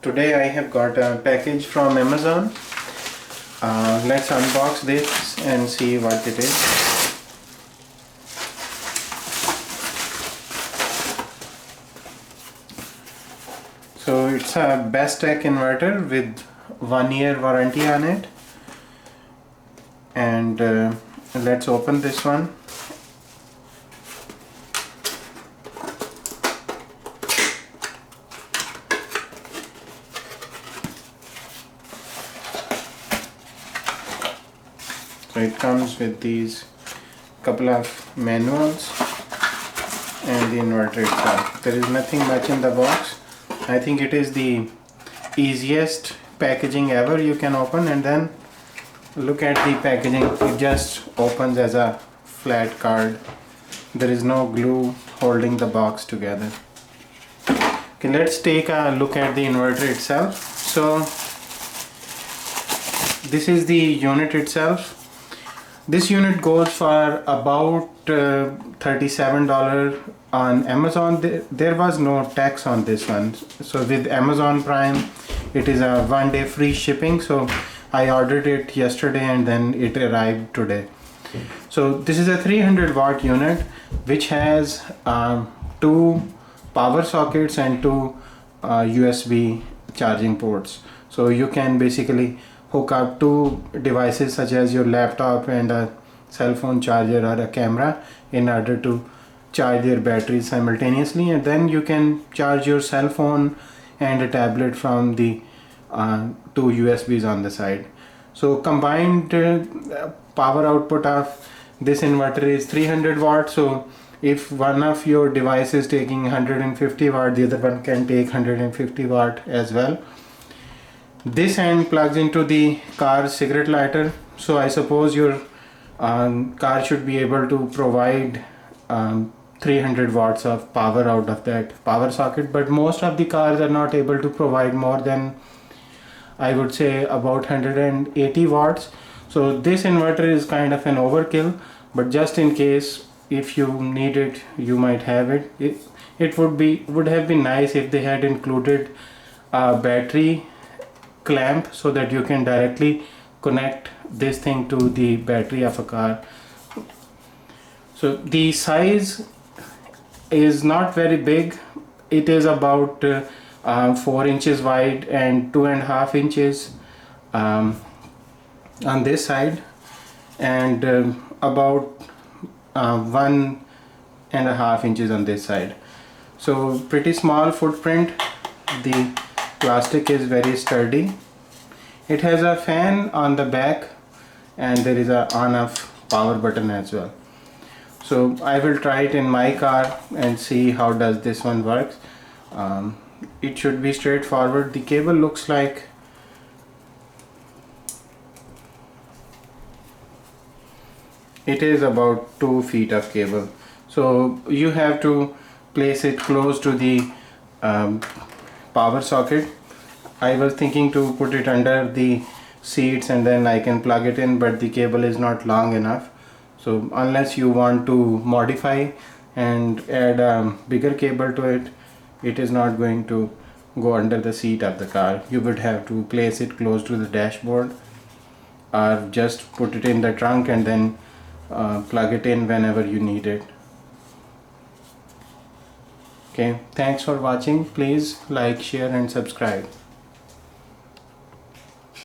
Today I have got a package from Amazon. Let's unbox this and see what it is. So it's a BESTEK inverter with 1 year warranty on it, and let's open this one. So it comes with these couple of manuals and the inverter itself. There is nothing much in the box. I think it is the easiest packaging ever you can open, and then look at the packaging. It just opens as a flat card. There is no glue holding the box together. Okay, let's take a look at the inverter itself. So this is the unit itself. This unit goes for about $37 on Amazon. There was no tax on this one. So with Amazon Prime, it is a 1 day free shipping. So I ordered it yesterday and then it arrived today. So this is a 300 watt unit which has 2 power sockets and 2 USB charging ports. So you can basically hook up 2 devices such as your laptop and a cell phone charger or a camera in order to charge their batteries simultaneously, and then you can charge your cell phone and a tablet from the 2 USBs on the side. So combined power output of this inverter is 300 watts. So if one of your device is taking 150 watt, the other one can take 150 watt as well. This end plugs into the car's cigarette lighter, so I suppose your car should be able to provide 300 watts of power out of that power socket, but most of the cars are not able to provide more than, I would say, about 180 watts. So this inverter is kind of an overkill, but just in case, if you need it, you might have it. It would have been nice if they had included a battery clamp so that you can directly connect this thing to the battery of a car. So the size is not very big. It is about 4 inches wide and 2.5 inches on this side, and about 1.5 inches on this side. So pretty small footprint. The plastic is very sturdy. It has a fan on the back and there is a on-off power button as well. So I will try it in my car and see how does this one works. It should be straightforward. The cable looks like it is about 2 feet of cable. So you have to place it close to the power socket. I was thinking to put it under the seats and then I can plug it in, but the cable is not long enough. So unless you want to modify and add a bigger cable to it, it is not going to go under the seat of the car. You would have to place it close to the dashboard or just put it in the trunk and then plug it in whenever you need it. Okay, thanks for watching. Please like, share and subscribe.